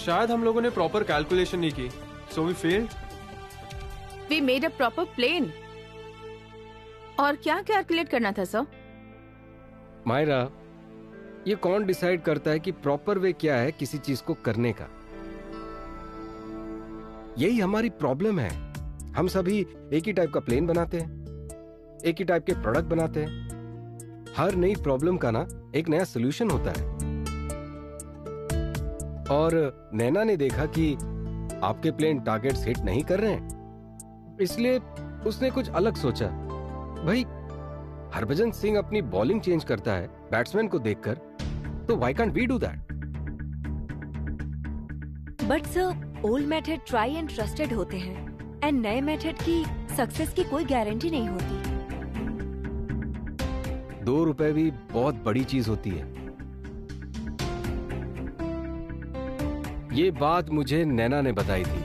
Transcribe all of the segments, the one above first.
शायद हम लोगों ने प्रॉपर कैलकुलेशन नहीं की, so we failed. We made a proper plan. और क्या कैलकुलेट करना था सर? मायरा, ये कौन डिसाइड करता है कि प्रॉपर वे क्या है किसी चीज को करने का? यही हमारी प्रॉब्लम है। हम सभी एक ही टाइप का प्लेन बनाते हैं, एक ही टाइप के प्रोडक्ट बनाते हैं। हर नई प्रॉब्लम का ना एक नया सोल्यूशन होता है। और नैना ने देखा कि आपके प्लेन टारगेट्स हिट नहीं कर रहे हैं, इसलिए उसने कुछ अलग सोचा। भाई, हरभजन सिंह अपनी बॉलिंग चेंज करता है बैट्समैन को देखकर, तो why can't we do that? But sir, old method try and trusted होते हैं एंड नए मेथड की सक्सेस की कोई गारंटी नहीं होती। 2 रुपए भी बहुत बड़ी चीज होती है। ये बात मुझे नैना ने बताई थी,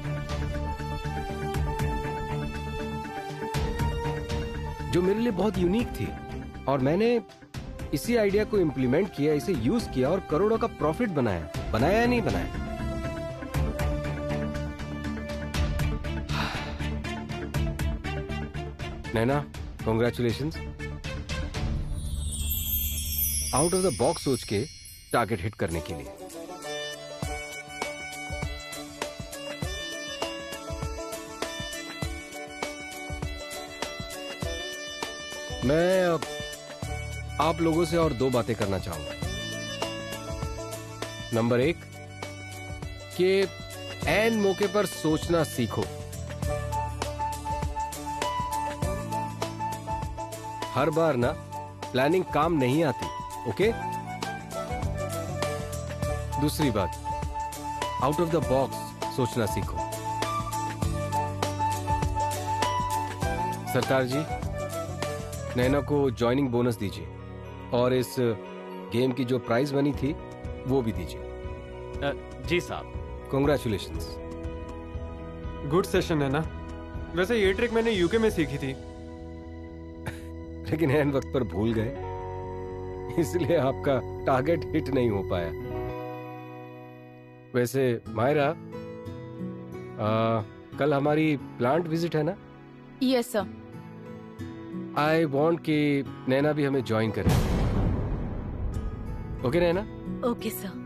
जो मेरे लिए बहुत यूनिक थी, और मैंने इसी आइडिया को इम्प्लीमेंट किया, इसे यूज किया और करोड़ों का प्रॉफिट बनाया। बनाया या नहीं बनाया? Naina, congratulations. Out of the box सोच के टारगेट हिट करने के लिए। मैं अब आप लोगों से और 2 बातें करना चाहूंगा। नंबर 1, कि ऐन मौके पर सोचना सीखो। हर बार ना प्लानिंग काम नहीं आती, ओके? दूसरी बात, आउट ऑफ द बॉक्स सोचना सीखो। सरदार जी, नैना को ज्वाइनिंग बोनस दीजिए, और इस गेम की जो प्राइज बनी थी वो भी दीजिए। जी साहब। कॉन्ग्रेचुलेशंस। गुड सेशन है ना। वैसे ये ट्रिक मैंने यूके में सीखी थी। लेकिन ऐन वक्त पर भूल गए, इसलिए आपका टारगेट हिट नहीं हो पाया। वैसे मायरा, कल हमारी प्लांट विजिट है ना? Yes sir. आई वॉन्ट कि नैना भी हमें ज्वाइन करे। Okay Naina? Okay sir.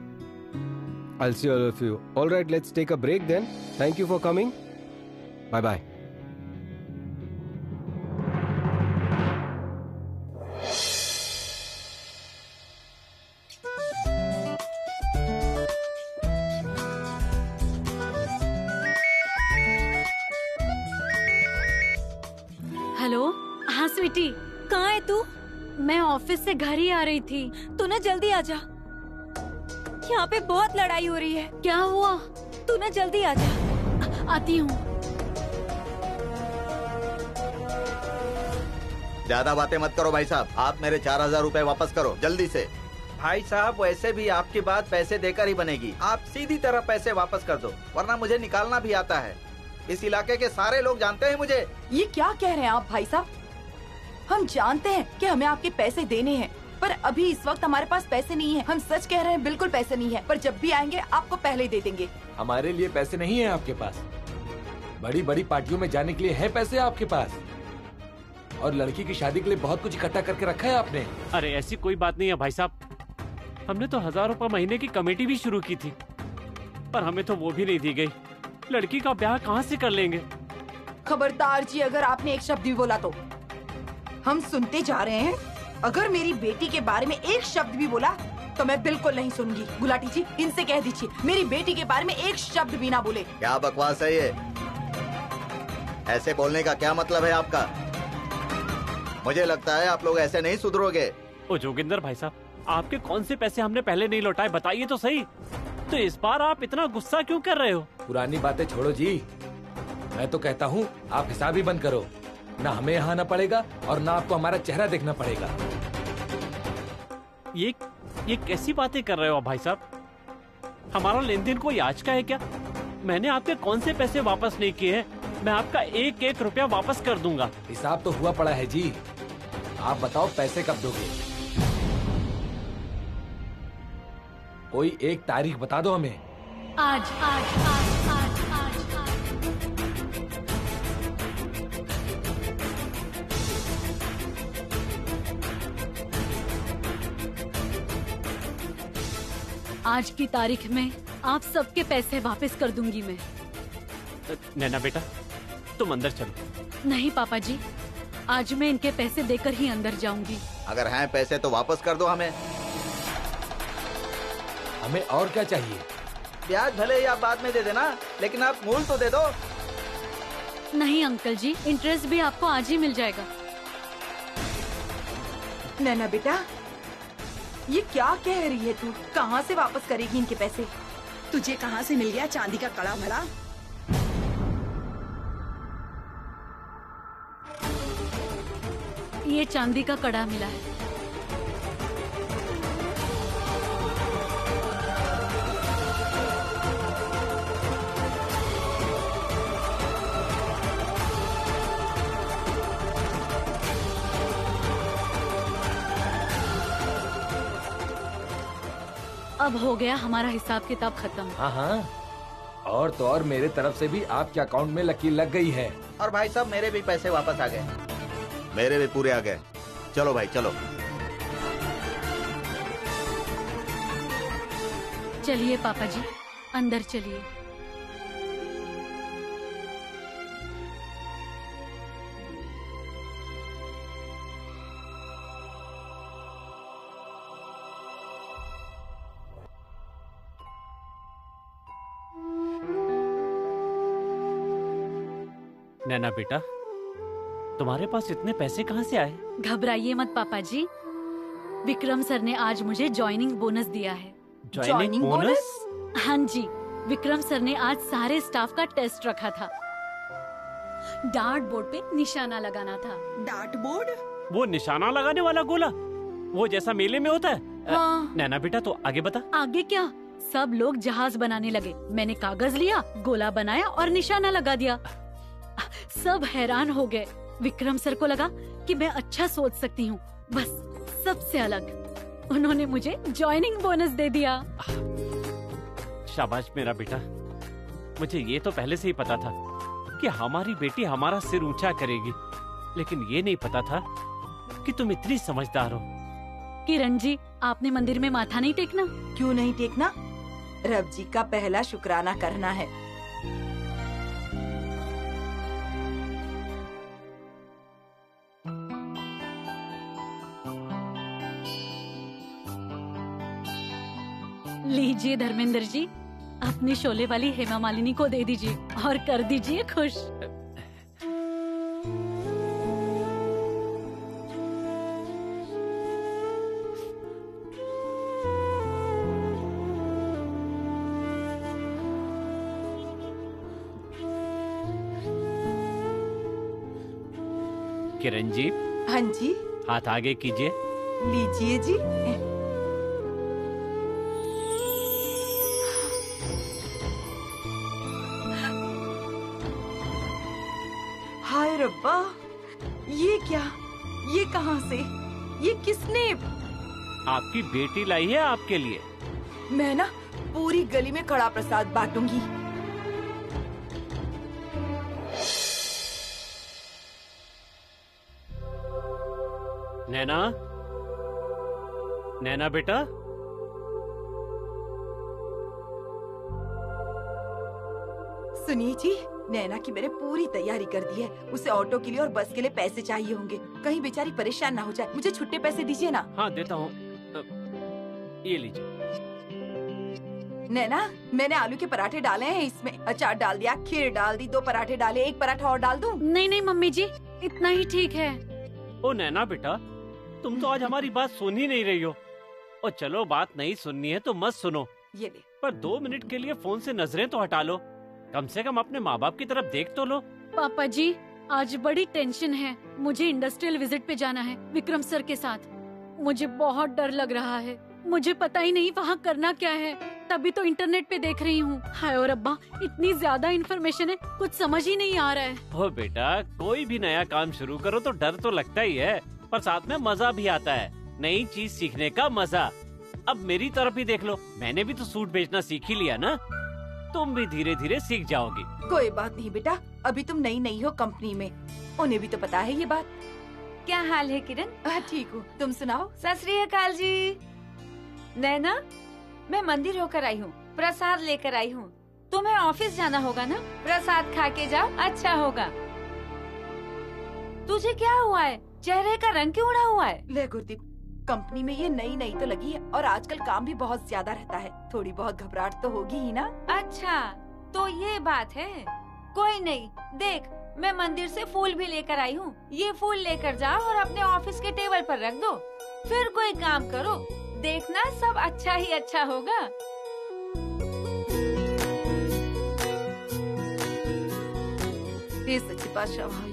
I'll see all of you. All right, let's take a break then. Thank you for coming. Bye bye. Hello. हाँ स्वीटी, कहाँ है तू? मैं ऑफिस से घर ही आ रही थी। तू ना जल्दी आ जा, यहाँ पे बहुत लड़ाई हो रही है। क्या हुआ? तू ना जल्दी आ जा। आती हूँ। ज्यादा बातें मत करो भाई साहब, आप मेरे 4000 रुपए वापस करो जल्दी से। भाई साहब, वैसे भी आपकी बात पैसे देकर ही बनेगी। आप सीधी तरह पैसे वापस कर दो, वरना मुझे निकालना भी आता है। इस इलाके के सारे लोग जानते हैं मुझे। ये क्या कह रहे हैं आप भाई साहब? हम जानते हैं कि हमें आपके पैसे देने हैं, पर अभी इस वक्त हमारे पास पैसे नहीं है। हम सच कह रहे हैं, बिल्कुल पैसे नहीं है, पर जब भी आएंगे आपको पहले ही दे देंगे। हमारे लिए पैसे नहीं है आपके पास? बड़ी बड़ी पार्टियों में जाने के लिए है पैसे आपके पास, और लड़की की शादी के लिए बहुत कुछ इकट्ठा करके रखा है आपने। अरे ऐसी कोई बात नहीं है भाई साहब, हमने तो 1000 रुपए महीने की कमेटी भी शुरू की थी, पर हमें तो वो भी नहीं दी गई। लड़की का ब्याह कहाँ से कर लेंगे? खबरदार जी, अगर आपने एक शब्द भी बोला तो हम सुनते जा रहे हैं। अगर मेरी बेटी के बारे में एक शब्द भी बोला तो मैं बिल्कुल नहीं सुनूंगी। गुलाटी जी, इनसे कह दीजिए मेरी बेटी के बारे में एक शब्द भी ना बोले। क्या बकवास है ये? ऐसे बोलने का क्या मतलब है आपका? मुझे लगता है आप लोग ऐसे नहीं सुधरोगे। ओ जोगिंदर भाई साहब, आपके कौन से पैसे हमने पहले नहीं लौटाए, बताइए तो सही। तो इस बार आप इतना गुस्सा क्यों कर रहे हो? पुरानी बातें छोड़ो जी, मैं तो कहता हूँ आप हिसाब ही बंद करो। ना हमें यहाँ आना पड़ेगा और ना आपको हमारा चेहरा देखना पड़ेगा। ये कैसी बातें कर रहे हो भाई साहब? हमारा लेन देन कोई आज का है क्या? मैंने आपके कौन से पैसे वापस नहीं किए हैं? मैं आपका 1-1 रुपया वापस कर दूंगा। हिसाब तो हुआ पड़ा है जी, आप बताओ पैसे कब दोगे? कोई एक तारीख बता दो हमें। आज आज आज आज आज आज आज की तारीख में आप सबके पैसे वापस कर दूंगी मैं। नैना बेटा, तुम अंदर चलो। नहीं पापा जी, आज मैं इनके पैसे देकर ही अंदर जाऊंगी। अगर हैं पैसे तो वापस कर दो हमें। हमें और क्या चाहिए? ब्याज भले ही आप बाद में दे देना, लेकिन आप मूल तो दे दो। नहीं अंकल जी, इंटरेस्ट भी आपको आज ही मिल जाएगा। नैना बेटा, ये क्या कह रही है तू? कहाँ से वापस करेगी इनके पैसे? तुझे कहाँ से मिल गया चांदी का कड़ा भला? ये चांदी का कड़ा मिला है। अब हो गया हमारा हिसाब किताब खत्म। हाँ हाँ, और तो और मेरे तरफ से भी आपके अकाउंट में लकीर लग गई है। और भाई साहब, मेरे भी पैसे वापस आ गए। मेरे भी पूरे आ गए। चलो भाई चलो। चलिए पापा जी, अंदर चलिए। नैना बेटा, तुम्हारे पास इतने पैसे कहाँ से आए? घबराइए मत पापा जी, विक्रम सर ने आज मुझे ज्वाइनिंग बोनस दिया है। Joining bonus? हाँ जी, विक्रम सर ने आज सारे स्टाफ का टेस्ट रखा था। डार्ट बोर्ड पे निशाना लगाना था। Dart board? वो निशाना लगाने वाला गोला, वो जैसा मेले में होता है? हाँ। नैना बेटा, तो आगे बता। आगे क्या, सब लोग जहाज बनाने लगे। मैंने कागज लिया, गोला बनाया और निशाना लगा दिया। सब हैरान हो गए। विक्रम सर को लगा कि मैं अच्छा सोच सकती हूँ, बस सबसे अलग। उन्होंने मुझे ज्वाइनिंग बोनस दे दिया। शाबाश मेरा बेटा, मुझे ये तो पहले से ही पता था कि हमारी बेटी हमारा सिर ऊंचा करेगी, लेकिन ये नहीं पता था कि तुम इतनी समझदार हो। किरण जी, आपने मंदिर में माथा नहीं टेकना? क्यों नहीं टेकना? रब जी का पहला शुक्राना करना है। लीजिए धर्मेंद्र जी, अपनी शोले वाली हेमा मालिनी को दे दीजिए और कर दीजिए खुश। किरण जी, हाँ जी, हाथ आगे कीजिए। लीजिए जी। हाय रब्बा, ये क्या? ये कहाँ से? ये किसने? आपकी बेटी लाई है आपके लिए। मैं ना पूरी गली में कड़ा प्रसाद बांटूंगी। नैना, नैना बेटा, सुनिए जी, नैना की मैंने पूरी तैयारी कर दी है। उसे ऑटो के लिए और बस के लिए पैसे चाहिए होंगे। कहीं बेचारी परेशान ना हो जाए। मुझे छुट्टे पैसे दीजिए ना। हाँ देता हूँ, ये लीजिए। नैना, मैंने आलू के पराठे डाले हैं इसमें। अचार डाल दिया, खीर डाल दी, 2 पराठे डाले, 1 पराठा और डाल दूं? नहीं नहीं मम्मी जी, इतना ही ठीक है। ओ नैना बेटा, तुम तो आज हमारी बात सुन ही नहीं रही हो। और चलो, बात नहीं सुननी है तो मत सुनो, ये ले। पर 2 मिनट के लिए फोन से नजरें तो हटा लो। कम से कम अपने माँ बाप की तरफ देख तो लो। पापा जी, आज बड़ी टेंशन है। मुझे इंडस्ट्रियल विजिट पे जाना है विक्रम सर के साथ। मुझे बहुत डर लग रहा है। मुझे पता ही नहीं वहाँ करना क्या है। तभी तो इंटरनेट पे देख रही हूँ। हाय और अब्बा, इतनी ज्यादा इन्फॉर्मेशन है, कुछ समझ ही नहीं आ रहा है। ओ बेटा, कोई भी नया काम शुरू करो तो डर तो लगता ही है, पर साथ में मजा भी आता है। नई चीज सीखने का मजा। अब मेरी तरफ ही देख लो, मैंने भी तो सूट बेचना सीख ही लिया ना। तुम भी धीरे धीरे सीख जाओगी। कोई बात नहीं बेटा, अभी तुम नई नई हो कंपनी में, उन्हें भी तो पता है ये बात। क्या हाल है किरण? ठीक हूँ, तुम सुनाओ। सत श्री अकाल जी। नैना, मैं मंदिर होकर आई हूँ, प्रसाद लेकर आई हूँ। तुम्हें ऑफिस जाना होगा ना, प्रसाद खा के जाओ, अच्छा होगा। तुझे क्या हुआ है? चेहरे का रंग क्यों उड़ा हुआ है? ले गुरदीप, कंपनी में ये नई नई तो लगी है और आजकल काम भी बहुत ज्यादा रहता है, थोड़ी बहुत घबराहट तो होगी ही ना। अच्छा, तो ये बात है। कोई नहीं, देख मैं मंदिर से फूल भी लेकर आई हूँ। ये फूल लेकर जाओ और अपने ऑफिस के टेबल पर रख दो। फिर कोई काम करो, देखना सब अच्छा ही अच्छा होगा। ये सच्ची बादशाह भाई।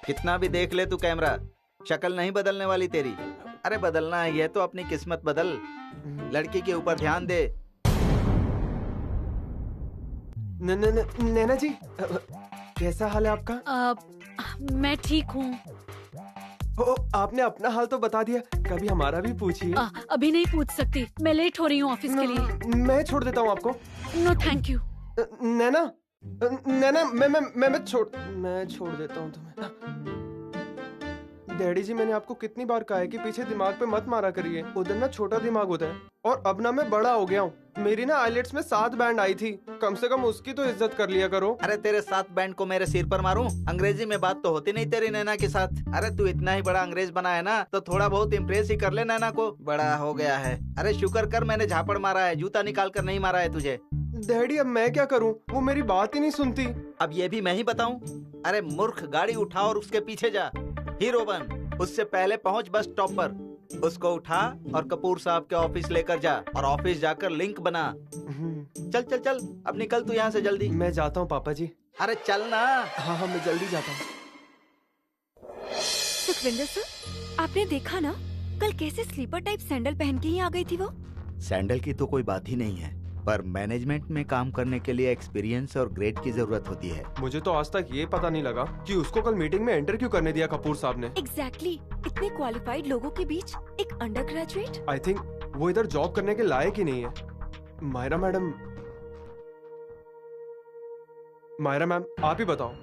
कितना भी देख ले तू कैमरा, शक्ल नहीं बदलने वाली तेरी। अरे बदलना है ये तो अपनी किस्मत बदल, लड़की के ऊपर ध्यान दे। नैना जी, कैसा हाल है आपका? मैं ठीक हूँ। आपने अपना हाल तो बता दिया, कभी हमारा भी पूछिए। अभी नहीं पूछ सकती, मैं लेट हो रही हूँ ऑफिस के लिए। मैं छोड़ देता हूँ आपको। No thank you. नैना, मैं छोड़ देता हूँ तुम्हें। डैडी जी, मैंने आपको कितनी बार कहा है कि पीछे दिमाग पे मत मारा करिए, उधर ना छोटा दिमाग होता है। और अब ना मैं बड़ा हो गया हूँ, मेरी ना आईलेट्स में 7 बैंड आई थी, कम से कम उसकी तो इज्जत कर लिया करो। अरे तेरे 7 बैंड को मेरे सिर पर मारूं? अंग्रेजी में बात तो होती नहीं तेरी नैना के साथ। अरे तू इतना ही बड़ा अंग्रेज बना है ना, तो थोड़ा बहुत इम्प्रेस ही कर ले नैना को। बड़ा हो गया है। अरे शुक्र कर मैंने झापड़ मारा है, जूता निकाल कर नहीं मारा है तुझे। डैडी, अब मैं क्या करूँ, वो मेरी बात ही नहीं सुनती। अब ये भी मैं ही बताऊं? अरे मूर्ख, गाड़ी उठा और उसके पीछे जा, हीरो बन। उससे पहले पहुंच बस स्टॉप पर, उसको उठा और कपूर साहब के ऑफिस लेकर जा और ऑफिस जाकर लिंक बना। चल चल चल, अब निकल तू यहाँ से जल्दी। मैं जाता हूँ पापा जी। अरे चल ना। हाँ, मैं जल्दी जाता हूँ। सुखविंदर सर, आपने देखा ना कल कैसे स्लीपर टाइप सैंडल पहन के ही आ गई थी वो? सैंडल की तो कोई बात ही नहीं है, पर मैनेजमेंट में काम करने के लिए एक्सपीरियंस और ग्रेड की जरूरत होती है। मुझे तो आज तक ये पता नहीं लगा कि उसको कल मीटिंग में एंटर क्यों करने दिया कपूर साहब ने। एग्जैक्टली, इतने क्वालिफाइड लोगों के बीच एक अंडर ग्रेजुएट। आई थिंक वो इधर जॉब करने के लायक ही नहीं है। मायरा मैम, आप ही बताओ,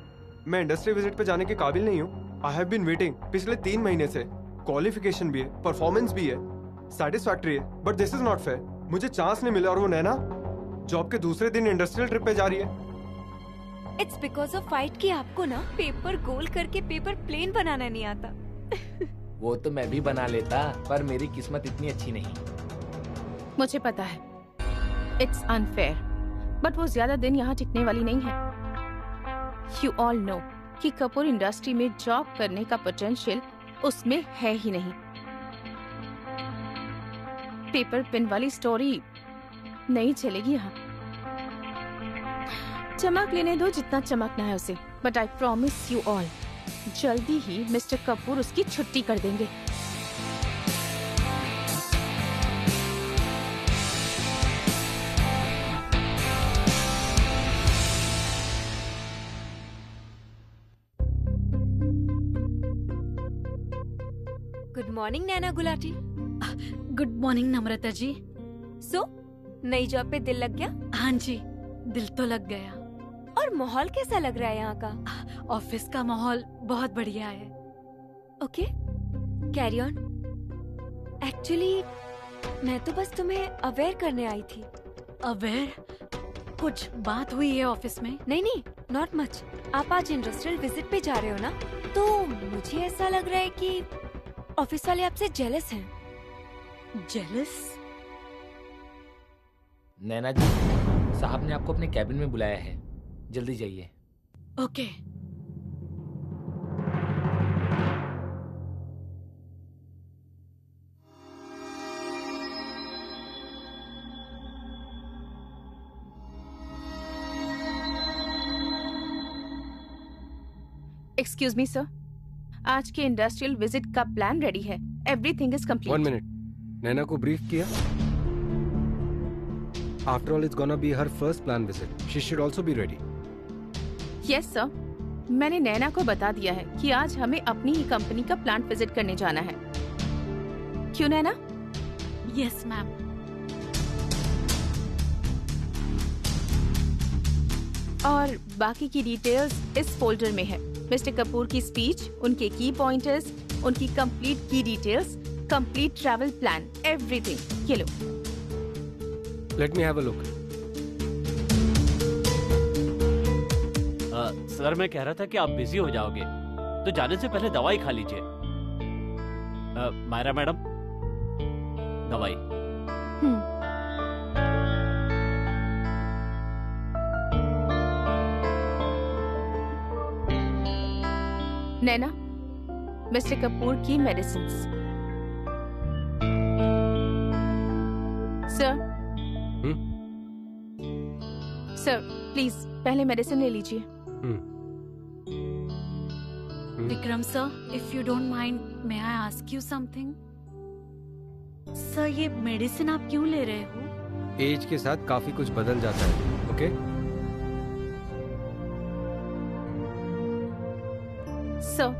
मैं इंडस्ट्री विजिट पे जाने के काबिल नहीं हूँ? आई हैव बीन वेटिंग पिछले 3 महीने से। क्वालिफिकेशन भी है, परफॉर्मेंस भी है, सेटिस्फैक्टरी है, but this is not fair. मुझे चांस नहीं मिला और वो नैना जॉब के दूसरे दिन इंडस्ट्रियल ट्रिप पे जा रही है। इट्स बिकॉज ऑफ फाइट कि आपको ना पेपर गोल करके पेपर प्लेन बनाना नहीं आता। वो तो मैं भी बना लेता, पर मेरी किस्मत इतनी अच्छी नहीं। मुझे पता है इट्स अनफेयर, बट वो ज्यादा दिन यहाँ टिकने वाली नहीं है। यू ऑल नो कि कपूर इंडस्ट्री में जॉब करने का पोटेंशियल उसमें है ही नहीं। पेपर पिन वाली स्टोरी नहीं चलेगी यहाँ। चमक लेने दो जितना चमकना है उसे, but I promise you all, जल्दी ही मिस्टर कपूर उसकी छुट्टी कर देंगे। गुड मॉर्निंग नैना गुलाटी। गुड मॉर्निंग नम्रता जी। सो नई जॉब पे दिल लग गया? हाँ जी, दिल तो लग गया। और माहौल कैसा लग रहा है यहाँ का? ऑफिस का माहौल बहुत बढ़िया है। Okay, carry on. एक्चुअली मैं तो बस तुम्हें अवेयर करने आई थी। अवेयर? कुछ बात हुई है ऑफिस में? नहीं, नॉट मच। आप आज इंडस्ट्रियल विजिट पे जा रहे हो ना, तो मुझे ऐसा लग रहा है कि ऑफिस वाले आपसे जेलस हैं। जेलस? नैना जी, साहब ने आपको अपने कैबिन में बुलाया है, जल्दी जाइए। ओके। एक्सक्यूज मी सर, आज के इंडस्ट्रियल विजिट का प्लान रेडी है। Everything is complete. 1 मिनट, नैना को ब्रीफ किया? After all, it's gonna be her first planned visit. She should also be ready. Yes sir, मैंने नैना को बता दिया है कि आज हमें अपनी ही कंपनी का प्लांट विजिट करने जाना है। क्यों नैना? Yes ma'am. और बाकी की डिटेल्स इस फोल्डर में है। मिस्टर कपूर की स्पीच, उनके की पॉइंटर्स, उनकी कंप्लीट की details, complete travel plan, everything. ये लो। Let me have a look. Sir मैं कह रहा था कि आप बिजी हो जाओगे तो जाने से पहले दवाई खा लीजिए। मायरा मैडम, दवाई। नैना, मिस्टर कपूर की मेडिसिन्स। सर, सर प्लीज पहले मेडिसिन ले लीजिए। Vikram sir, if you don't mind, may I ask you something? Sir, ये मेडिसिन आप क्यों ले रहे हो? एज के साथ काफी कुछ बदल जाता है। Okay? Sir,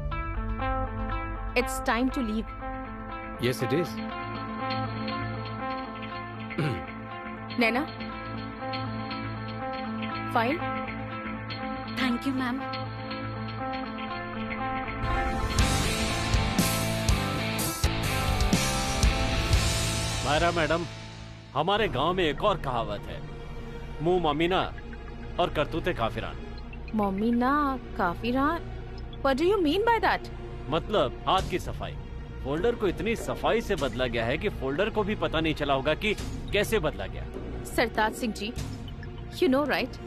it's time to leave. Yes it is. Naina, fine. Thank you ma'am. Myra madam, हमारे गांव में एक और कहावत है, मुंह ममीना और करतूते काफिरान। मम्मीना काफिरान? What do you mean by that? मतलब हाथ की सफाई। फोल्डर को इतनी सफाई से बदला गया है कि फोल्डर को भी पता नहीं चला होगा कि कैसे बदला गया। Sartaj Singh ji, you know right?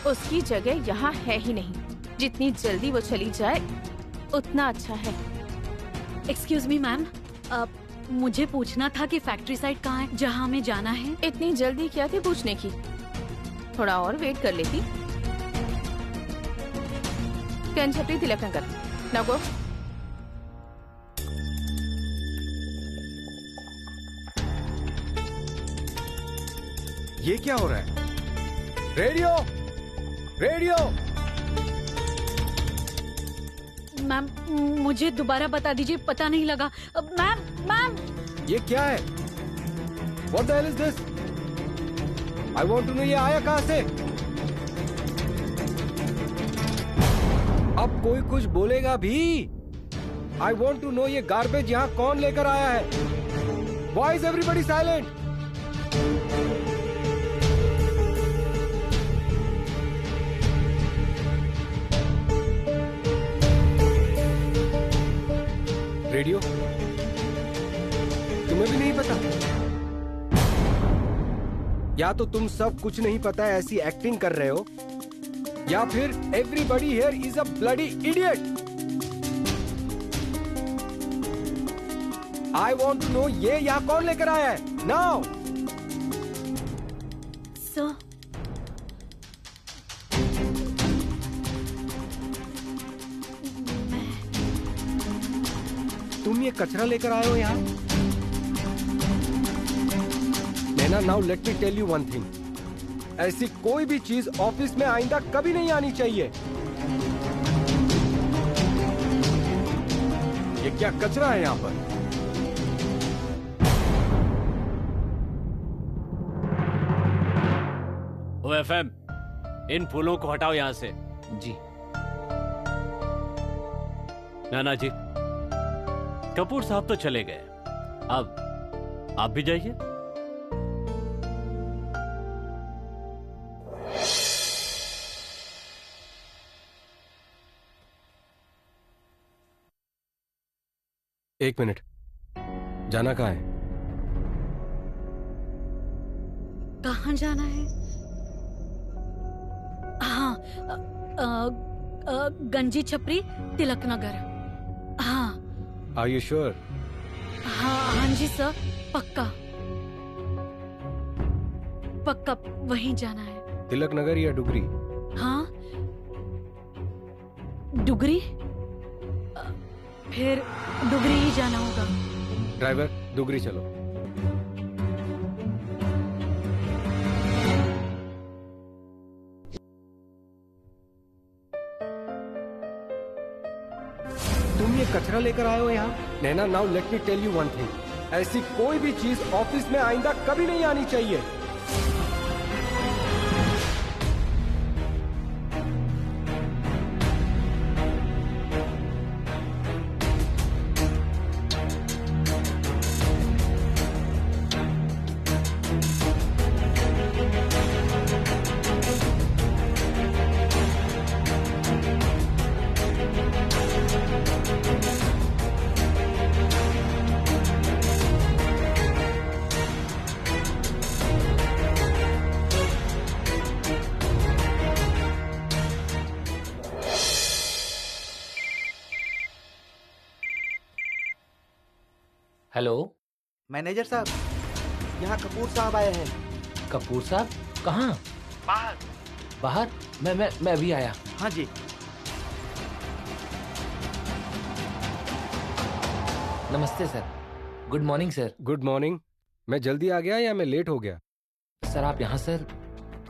उसकी जगह यहाँ है ही नहीं। जितनी जल्दी वो चली जाए उतना अच्छा है। एक्सक्यूज मी मैम, मुझे पूछना था कि फैक्ट्री साइट कहाँ है जहाँ हमें जाना है? इतनी जल्दी क्या थी पूछने की? थोड़ा और वेट कर लेती। कंचहट्टी तिलक नगर। Now go. ये क्या हो रहा है? Radio, radio. मैम, मुझे दोबारा बता दीजिए, पता नहीं लगा। Ma'am, ma'am. ये क्या है? What the hell is this? I want to know ये आया कहाँ से? अब कोई कुछ बोलेगा भी? I want to know ये गार्बेज यहाँ कौन लेकर आया है? Why is everybody silent? Radio, तुम्हें भी नहीं पता? या तो तुम सब कुछ नहीं पता ऐसी एक्टिंग कर रहे हो, या फिर everybody here is a bloody idiot. I want to know ये यहाँ कौन लेकर आया है नाउ। सर, तुम ये कचरा लेकर आए हो यहाँ? Naina, now let me tell you one thing, ऐसी कोई भी चीज ऑफिस में आइंदा कभी नहीं आनी चाहिए। ये क्या कचरा है यहाँ पर? OFM, इन फूलों को हटाओ यहाँ से। जी। नाना जी, कपूर साहब तो चले गए, अब आप भी जाइए। एक मिनट, जाना कहाँ है? कहाँ जाना है? हाँ, गंजी छपरी तिलक नगर। हाँ। Are you sure? हाँ जी सर, पक्का पक्का वहीं जाना है। तिलक नगर या डुगरी? हाँ, डुगरी। फिर डुगरी ही जाना होगा। ड्राइवर, डुगरी चलो। तुम ये कचरा लेकर आए हो यहाँ? Naina, now let me tell you one thing, ऐसी कोई भी चीज ऑफिस में आइंदा कभी नहीं आनी चाहिए। हेलो मैनेजर साहब, यहाँ कपूर साहब आए हैं। कपूर साहब कहाँ? बाहर। बाहर? मैं अभी आया। हाँ जी। नमस्ते sir. Good morning sir. Good morning. मैं जल्दी आ गया या मैं लेट हो गया? सर आप यहाँ सर?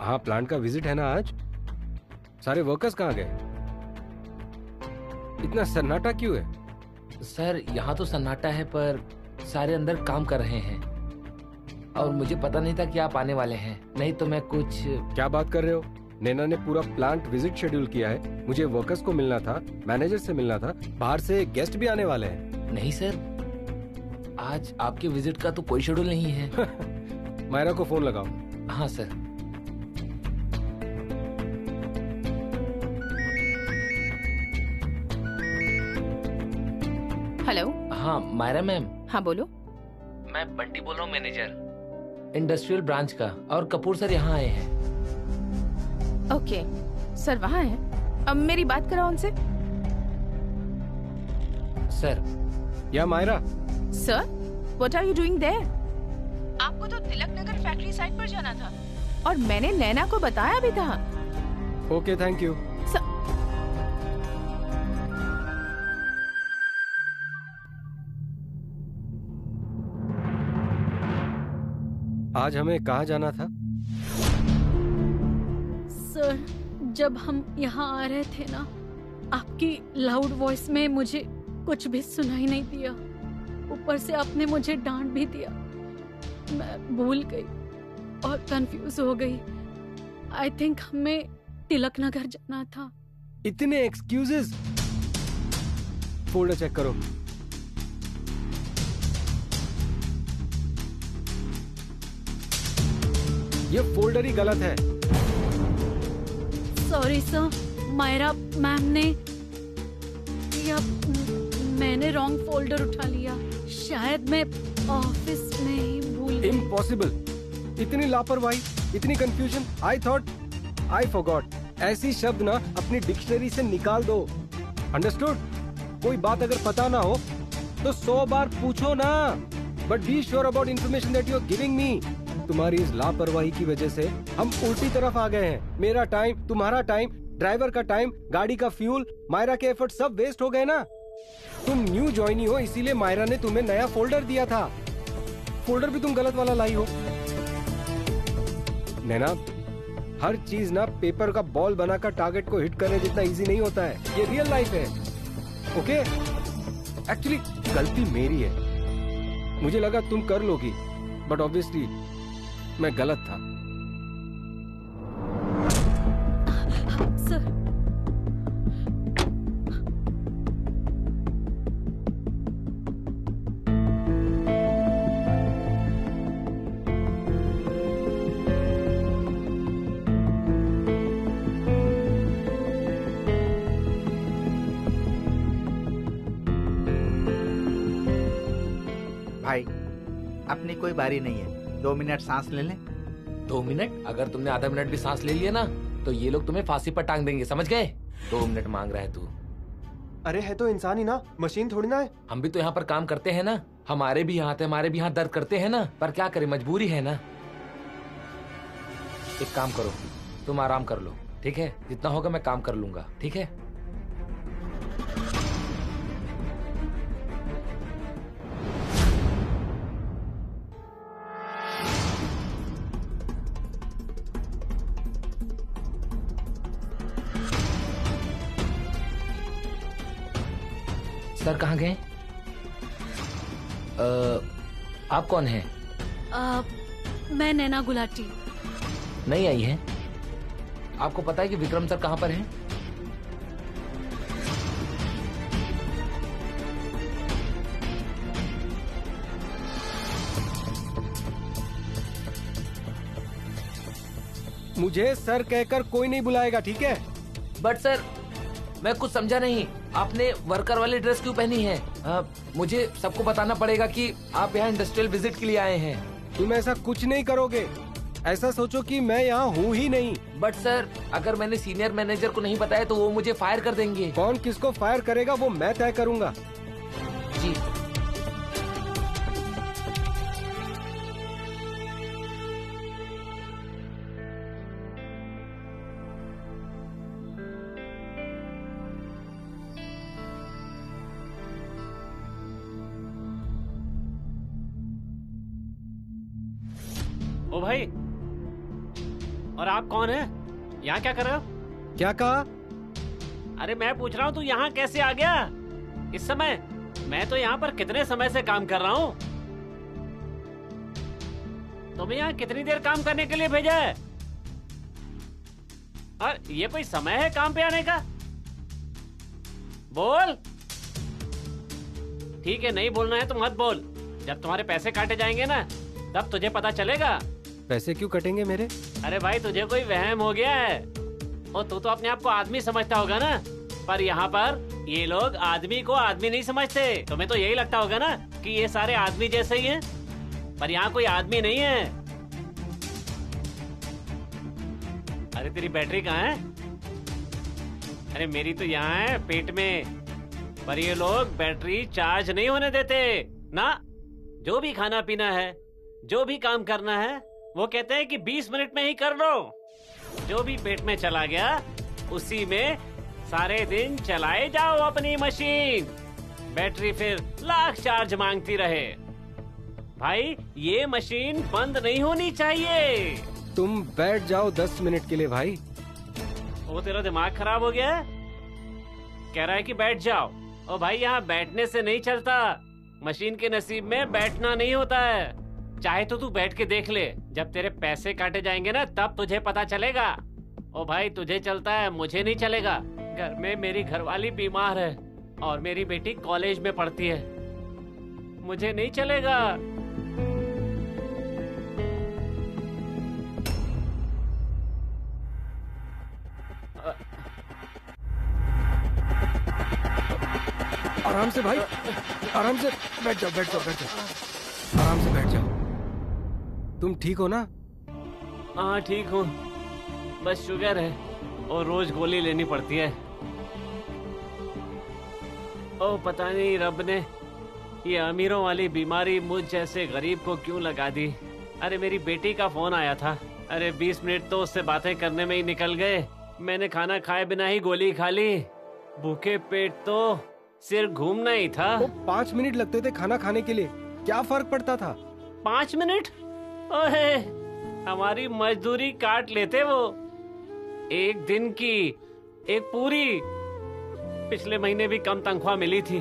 हाँ, प्लांट का विजिट है ना आज। सारे वर्कर्स कहाँ गए? इतना सन्नाटा क्यों है? सर यहाँ तो सन्नाटा है पर सारे अंदर काम कर रहे हैं और मुझे पता नहीं था कि आप आने वाले हैं, नहीं तो मैं कुछ। क्या बात कर रहे हो? नैना ने पूरा प्लांट विजिट शेड्यूल किया है। मुझे वर्कर्स को मिलना था, मैनेजर से मिलना था, बाहर से गेस्ट भी आने वाले हैं। नहीं सर, आज आपके विजिट का तो कोई शेड्यूल नहीं है। मायरा को फोन लगाओ। हाँ सर। हेलो। हाँ मायरा मैम। हाँ बोलो। मैं बंटी बोल रहा हूँ, मैनेजर इंडस्ट्रियल ब्रांच का। और कपूर सर यहाँ आए हैं। ओके सर वहाँ हैं। अब मेरी बात कराओ उनसे। सर। या Myra. Sir what are you doing there? आपको तो तिलक नगर फैक्ट्री साइट पर जाना था और मैंने नैना को बताया भी था। Okay thank you. आज हमें कहाँ जाना था? सर जब हम यहाँ आ रहे थे ना, आपकी लाउड वॉइस में मुझे कुछ भी सुनाई नहीं दिया। ऊपर से आपने मुझे डांट भी दिया। मैं भूल गई और कंफ्यूज हो गई। आई थिंक हमें तिलक नगर जाना था। इतने एक्सक्यूजेस? फोल्डर चेक करो। ये फोल्डर ही गलत है। सॉरी सर, मायरा मैम ने या मैंने रॉन्ग फोल्डर उठा लिया। शायद मैं ऑफिस में ही भूल गई। इम्पॉसिबल। इतनी लापरवाही, इतनी confusion. I thought, I forgot. ऐसी शब्द ना अपनी डिक्शनरी से निकाल दो। अंडरस्टूड? कोई बात अगर पता ना हो तो 100 बार पूछो ना। But be sure about information that you are giving me. तुम्हारी इस लापरवाही की वजह से हम उल्टी तरफ आ गए हैं। मेरा टाइम, तुम्हारा टाइम, ड्राइवर का टाइम, गाड़ी का फ्यूल, मायरा के एफर्ट सब वेस्ट हो गए ना। तुम न्यू ज्वाइनी हो, इसीलिए मायरा ने तुम्हें नया फोल्डर दिया था। फोल्डर भी तुम गलत वाला लाई हो। नैना, हर चीज ना पेपर का बॉल बनाकर टारगेट को हिट करने जितना इजी नहीं होता है। ये रियल लाइफ है। ओके? एक्चुअली गलती मेरी है। मुझे लगा तुम कर लोगी, बट ऑब्वियसली मैं गलत था। सर भाई अपनी कोई बारी नहीं है, 2 मिनट सांस ले लें। 2 मिनट? अगर तुमने आधा मिनट भी सांस ले लिया ना तो ये लोग तुम्हें फांसी पर टांग देंगे, समझ गए? 2 मिनट मांग रहा है तू। अरे है तो इंसान ही ना, मशीन थोड़ी ना है। हम भी तो यहाँ पर काम करते हैं ना, हमारे भी यहाँ हमारे भी यहाँ दर्द करते हैं ना, पर क्या करें, मजबूरी है ना। एक काम करो, तुम आराम कर लो, ठीक है? जितना होगा मैं काम कर लूंगा, ठीक है? सर कहाँ गए? आप कौन हैं? मैं नैना गुलाटी। नहीं आई है? आपको पता है कि विक्रम सर कहाँ पर हैं? मुझे सर कहकर कोई नहीं बुलाएगा, ठीक है? बट सर, मैं कुछ समझा नहीं। आपने वर्कर वाली ड्रेस क्यों पहनी है? मुझे सबको बताना पड़ेगा कि आप यहाँ इंडस्ट्रियल विजिट के लिए आए हैं। तुम ऐसा कुछ नहीं करोगे। ऐसा सोचो कि मैं यहाँ हूँ ही नहीं। बट सर, अगर मैंने सीनियर मैनेजर को नहीं बताया तो वो मुझे फायर कर देंगे। कौन किसको फायर करेगा वो मैं तय करूँगा। जी। ओ भाई, और आप कौन हैं? यहाँ क्या कर रहे हो? क्या कहा? अरे मैं पूछ रहा हूँ तू यहाँ कैसे आ गया इस समय? मैं तो यहाँ पर कितने समय से काम कर रहा हूँ। तुम्हें यहाँ कितनी देर काम करने के लिए भेजा है? और ये कोई समय है काम पे आने का? बोल। ठीक है, नहीं बोलना है तो मत बोल। जब तुम्हारे पैसे काटे जाएंगे ना, तब तुझे पता चलेगा। पैसे क्यों कटेंगे मेरे? अरे भाई, तुझे कोई वहम हो गया है। और तू तो अपने आप को आदमी समझता होगा ना, पर यहाँ पर ये लोग आदमी को आदमी नहीं समझते। तुम्हें तो यही लगता होगा ना कि ये सारे आदमी जैसे ही हैं, पर यहाँ कोई आदमी नहीं है। अरे तेरी बैटरी कहाँ है? अरे मेरी तो यहाँ है पेट में। पर ये लोग बैटरी चार्ज नहीं होने देते ना। जो भी खाना पीना है, जो भी काम करना है, वो कहते हैं कि 20 मिनट में ही कर लो। जो भी पेट में चला गया उसी में सारे दिन चलाए जाओ अपनी मशीन। बैटरी फिर लाख चार्ज मांगती रहे। भाई, ये मशीन बंद नहीं होनी चाहिए। तुम बैठ जाओ 10 मिनट के लिए भाई। वो तेरा दिमाग खराब हो गया है? कह रहा है कि बैठ जाओ। ओ भाई, यहाँ बैठने से नहीं चलता। मशीन के नसीब में बैठना नहीं होता है। चाहे तो तू बैठ के देख ले। जब तेरे पैसे काटे जाएंगे ना, तब तुझे पता चलेगा। ओ भाई, तुझे चलता है, मुझे नहीं चलेगा। घर में मेरी घरवाली बीमार है और मेरी बेटी कॉलेज में पढ़ती है। मुझे नहीं चलेगा। आराम से भाई, आराम से बैठ जाओ, बैठ जाओ, बैठ जाओ, आराम से बैठ जाओ। तुम ठीक हो ना? हाँ, ठीक हूँ। बस शुगर है और रोज गोली लेनी पड़ती है। ओ पता नहीं रब ने ये अमीरों वाली बीमारी मुझ जैसे गरीब को क्यों लगा दी। अरे मेरी बेटी का फोन आया था। अरे 20 मिनट तो उससे बातें करने में ही निकल गए। मैंने खाना खाए बिना ही गोली खा ली। भूखे पेट तो सिर घूमना ही था। वो 5 मिनट लगते थे खाना खाने के लिए, क्या फर्क पड़ता था? 5 मिनट? ओहे, हमारी मजदूरी काट लेते वो। एक दिन की एक पूरी। पिछले महीने भी कम तनख्वाह मिली थी।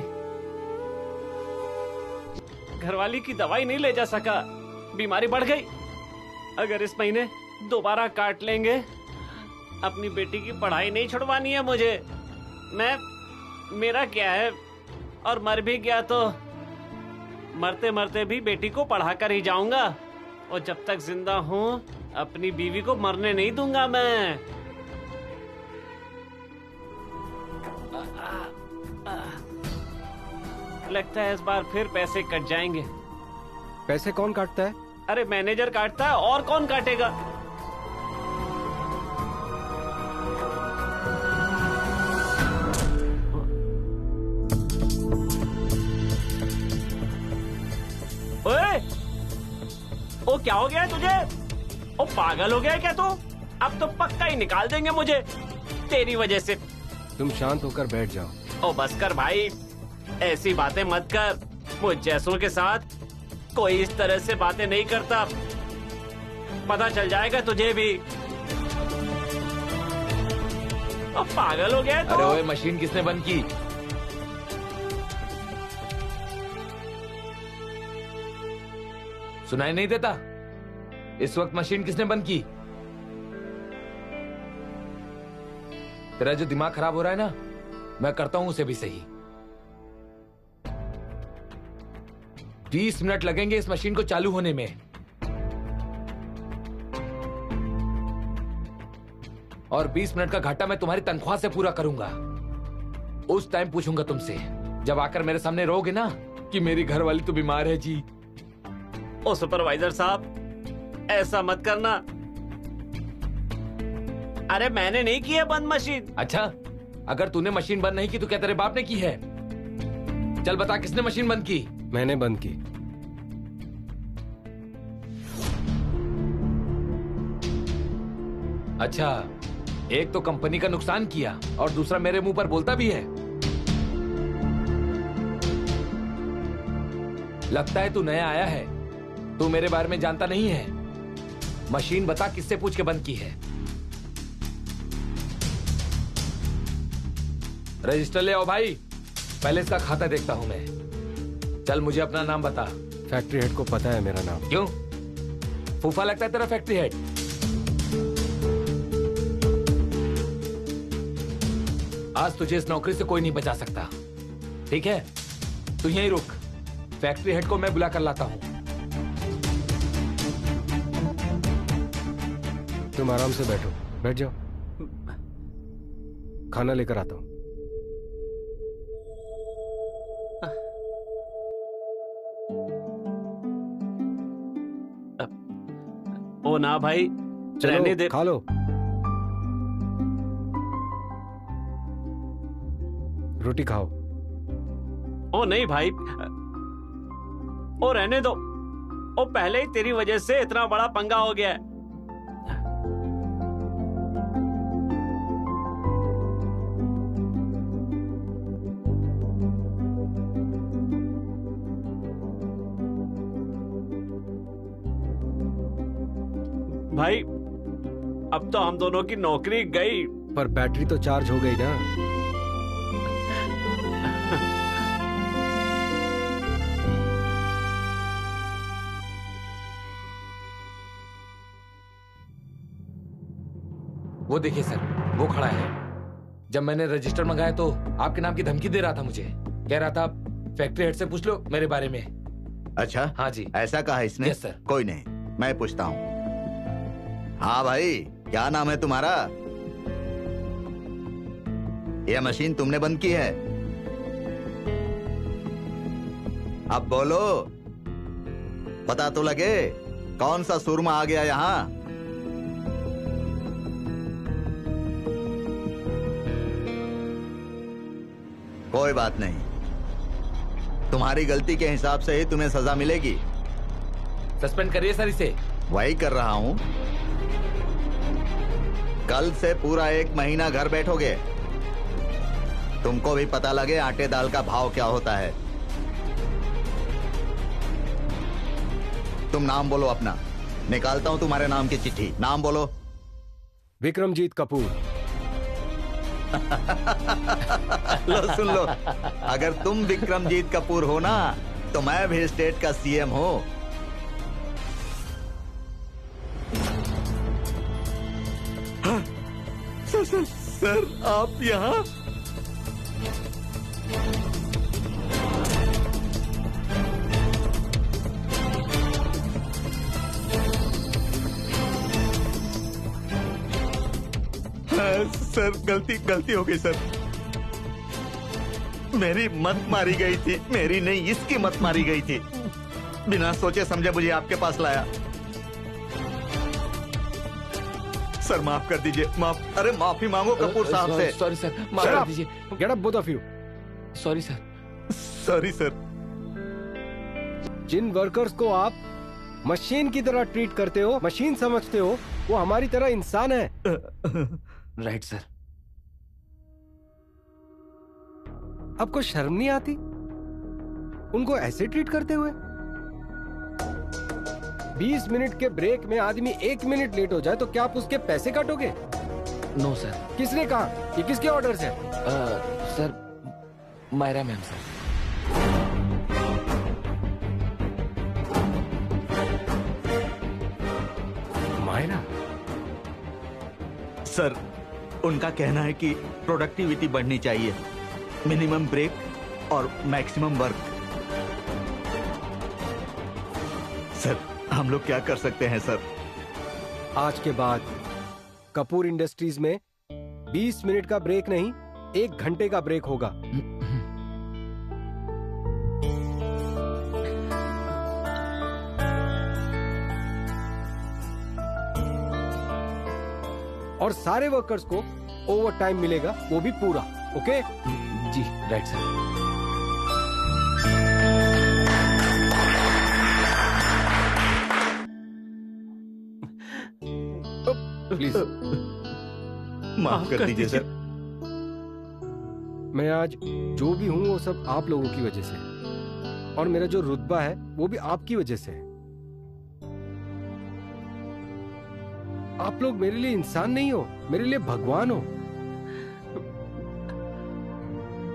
घरवाली की दवाई नहीं ले जा सका, बीमारी बढ़ गई। अगर इस महीने दोबारा काट लेंगे, अपनी बेटी की पढ़ाई नहीं छुड़वानी है मुझे। मेरा क्या है, और मर भी गया तो मरते मरते भी बेटी को पढ़ा कर ही जाऊंगा। और जब तक जिंदा हूँ, अपनी बीवी को मरने नहीं दूंगा मैं। लगता है इस बार फिर पैसे कट जाएंगे। पैसे कौन काटता है? अरे मैनेजर काटता है, और कौन काटेगा? ओए, ओ क्या हो गया है तुझे? ओ पागल हो गया है क्या तू? अब तो पक्का ही निकाल देंगे मुझे तेरी वजह से। तुम शांत होकर बैठ जाओ। ओ बस कर भाई, ऐसी बातें मत कर। मुझ जैसों के साथ कोई इस तरह से बातें नहीं करता। पता चल जाएगा तुझे भी। ओ पागल हो गया है तू? अरे ओए, मशीन किसने बंद की? सुनाई नहीं देता? इस वक्त मशीन किसने बंद की? तेरा जो दिमाग खराब हो रहा है ना, मैं करता हूं उसे भी सही। 20 मिनट लगेंगे इस मशीन को चालू होने में। और 20 मिनट का घाटा मैं तुम्हारी तनख्वाह से पूरा करूंगा। उस टाइम पूछूंगा तुमसे, जब आकर मेरे सामने रोगे ना कि मेरी घरवाली तो बीमार है जी। ओ सुपरवाइजर साहब, ऐसा मत करना। अरे मैंने नहीं की है बंद मशीन। अच्छा, अगर तूने मशीन बंद नहीं की तो क्या तेरे बाप ने की है? चल बता, किसने मशीन बंद की? मैंने बंद की। अच्छा, एक तो कंपनी का नुकसान किया और दूसरा मेरे मुंह पर बोलता भी है। लगता है तू नया आया है, तू मेरे बारे में जानता नहीं है। मशीन बता, किससे पूछ के बंद की है? रजिस्टर ले आओ भाई, पहले इसका खाता देखता हूं मैं। चल मुझे अपना नाम बता। फैक्ट्री हेड को पता है मेरा नाम। क्यों? फूफा लगता है तेरा फैक्ट्री हेड? आज तुझे इस नौकरी से कोई नहीं बचा सकता, ठीक है? तू यहीं रुक, फैक्ट्री हेड को मैं बुला कर लाता हूं। तुम आराम से बैठो, बैठ जाओ, खाना लेकर आता हूं। ओ ना भाई, रहने दे। खा लो। रोटी खाओ। ओ नहीं भाई, ओ रहने दो। ओ पहले ही तेरी वजह से इतना बड़ा पंगा हो गया है। भाई अब तो हम दोनों की नौकरी गई। पर बैटरी तो चार्ज हो गई ना। वो देखिए सर, वो खड़ा है। जब मैंने रजिस्टर मंगाया तो आपके नाम की धमकी दे रहा था मुझे। कह रहा था फैक्ट्री हेड से पूछ लो मेरे बारे में। अच्छा, हाँ जी। ऐसा कहा इसने? Yes sir. कोई नहीं, मैं पूछता हूँ। हाँ भाई, क्या नाम है तुम्हारा? यह मशीन तुमने बंद की है? अब बोलो, पता तो लगे कौन सा सुरमा आ गया यहाँ। कोई बात नहीं, तुम्हारी गलती के हिसाब से ही तुम्हें सजा मिलेगी। सस्पेंड करिए सर इसे। वही कर रहा हूं। कल से पूरा 1 महीना घर बैठोगे। तुमको भी पता लगे आटे दाल का भाव क्या होता है। तुम नाम बोलो अपना, निकालता हूं तुम्हारे नाम की चिट्ठी। नाम बोलो। विक्रमजीत कपूर। लो सुन लो, अगर तुम विक्रमजीत कपूर हो ना, तो मैं भी स्टेट का सीएम हूं। सर आप यहाँ? सर गलती हो गई सर। मेरी मत मारी गई थी, मेरी नहीं इसकी मत मारी गई थी। बिना सोचे समझे मुझे आपके पास लाया। सर माफ कर दीजिए, माफ। अरे माफी मांगो कपूर साहब से। सॉरी सर, माफ कर दीजिए। Get up both of you. Sorry sir. Sorry sir. जिन वर्कर्स को आप मशीन की तरह ट्रीट करते हो, मशीन समझते हो, वो हमारी तरह इंसान है। Right sir. आपको शर्म नहीं आती उनको ऐसे ट्रीट करते हुए? 20 मिनट के ब्रेक में आदमी 1 मिनट लेट हो जाए तो क्या आप उसके पैसे काटोगे? No sir. किसने कहा? ये किसके ऑर्डर है? Sir, Myra ma'am sir. Sir, उनका कहना है कि प्रोडक्टिविटी बढ़नी चाहिए, मिनिमम ब्रेक और मैक्सिमम वर्क। सर, हम लोग क्या कर सकते हैं सर? आज के बाद कपूर इंडस्ट्रीज में 20 मिनट का ब्रेक नहीं, 1 घंटे का ब्रेक होगा। और सारे वर्कर्स को ओवर टाइम मिलेगा, वो भी पूरा। ओके? जी राइट सर। प्लीज माफ कर दीजिए सर। मैं आज जो भी हूं वो सब आप लोगों की वजह से है, और मेरा जो रुतबा है वो भी आपकी वजह से है। आप लोग मेरे लिए इंसान नहीं हो, मेरे लिए भगवान हो।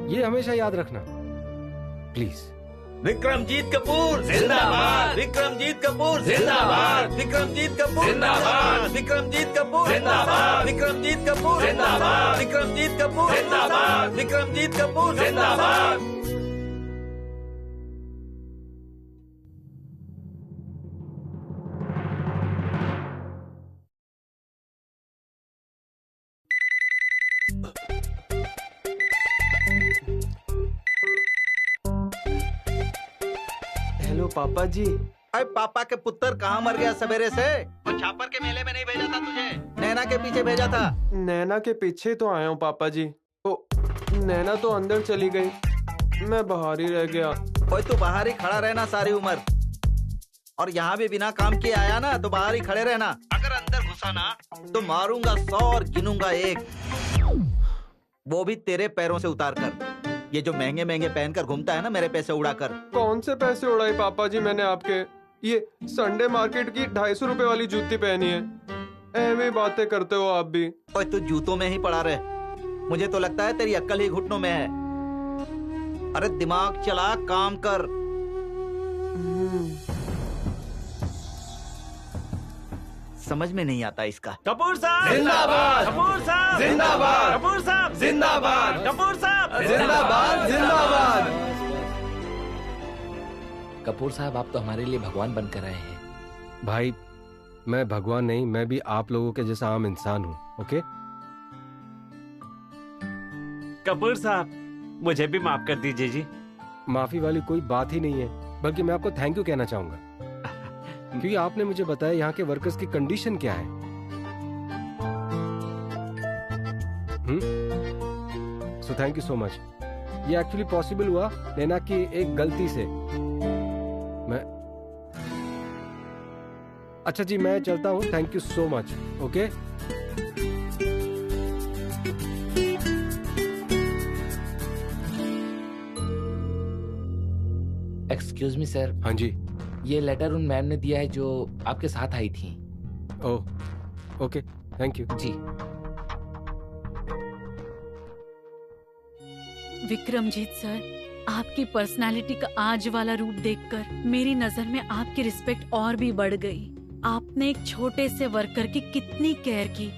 ये हमेशा याद रखना प्लीज। विक्रमजीत कपूर जिंदाबाद, विक्रमजीत कपूर जिंदाबाद, विक्रमजीत कपूर जिंदाबाद, विक्रमजीत कपूर जिंदाबाद, विक्रमजीत कपूर जिंदाबाद, विक्रमजीत कपूर जिंदाबाद, विक्रमजीत कपूर जिंदाबाद। हेलो पापा जी। अरे पापा के पुत्र कहाँ मर गया सवेरे से? वो छापर के मेले में नहीं भेजा था तुझे, नैना के पीछे भेजा था। नैना के पीछे तो आया हूँ पापा जी। ओ, नैना तो अंदर चली गई, मैं बाहर ही रह गया। ओए तू बाहर ही खड़ा रहना सारी उम्र, और यहाँ भी बिना काम किए आया ना तो बाहर ही खड़े रहना। अगर अंदर घुसा ना तो मारूंगा 100 और गिनूंगा 1, वो भी तेरे पैरों से उतार कर। ये जो महंगे महंगे पहनकर घूमता है ना मेरे पैसे उड़ाकर। कौन से पैसे उड़ाए पापा जी मैंने आपके? ये संडे मार्केट की 250 रुपए वाली जूती पहनी है। ऐਵੇਂ बातें करते हो आप भी। ओए तू जूतों में ही पड़ा रहे, मुझे तो लगता है तेरी अक्ल ही घुटनों में है। अरे दिमाग चला, काम कर। समझ में नहीं आता इसका। कपूर साहब जिंदाबाद, कपूर साहब जिंदाबाद, कपूर साहब जिंदाबाद, कपूर साहब जिंदाबाद, जिंदाबाद। कपूर साहब, आप तो हमारे लिए भगवान बनकर आए हैं। भाई, मैं भगवान नहीं, मैं भी आप लोगों के जैसा आम इंसान हूँ। ओके? कपूर साहब, मुझे भी माफ कर दीजिए जी। माफी वाली कोई बात ही नहीं है, बल्कि मैं आपको थैंक यू कहना चाहूंगा, क्योंकि आपने मुझे बताया यहाँ के वर्कर्स की कंडीशन क्या है। So thank you so much. ये एक्चुअली पॉसिबल हुआ नैना की एक गलती से। मैं अच्छा जी, मैं चलता हूँ। Thank you so much. Okay? Excuse me sir, हाँ जी। ये लेटर उन मैम ने दिया है जो आपके साथ आई थी। ओह ओके, थैंक यू जी। विक्रमजीत सर, आपकी पर्सनालिटी का आज वाला रूप देखकर मेरी नजर में आपकी रिस्पेक्ट और भी बढ़ गई। आपने एक छोटे से वर्कर की कितनी केयर की,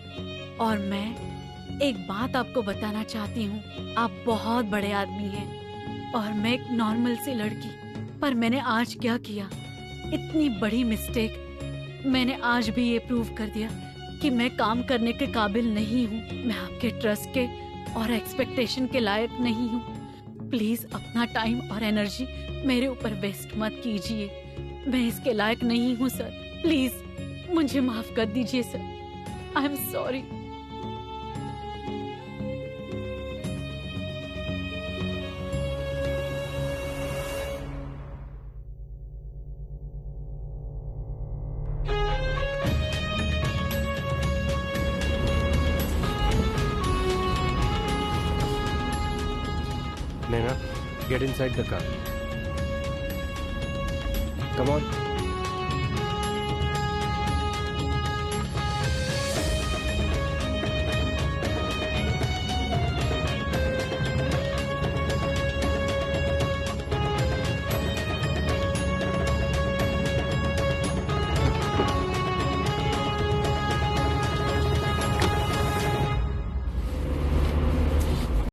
और मैं एक बात आपको बताना चाहती हूँ, आप बहुत बड़े आदमी हैं और मैं एक नॉर्मल सी लड़की। पर मैंने आज क्या किया, इतनी बड़ी मिस्टेक। मैंने आज भी ये प्रूव कर दिया कि मैं काम करने के काबिल नहीं हूँ, मैं आपके ट्रस्ट के और एक्सपेक्टेशन के लायक नहीं हूँ। प्लीज अपना टाइम और एनर्जी मेरे ऊपर वेस्ट मत कीजिए, मैं इसके लायक नहीं हूँ सर। प्लीज मुझे माफ कर दीजिए sir, I am sorry. Naina, get inside the car. Come on.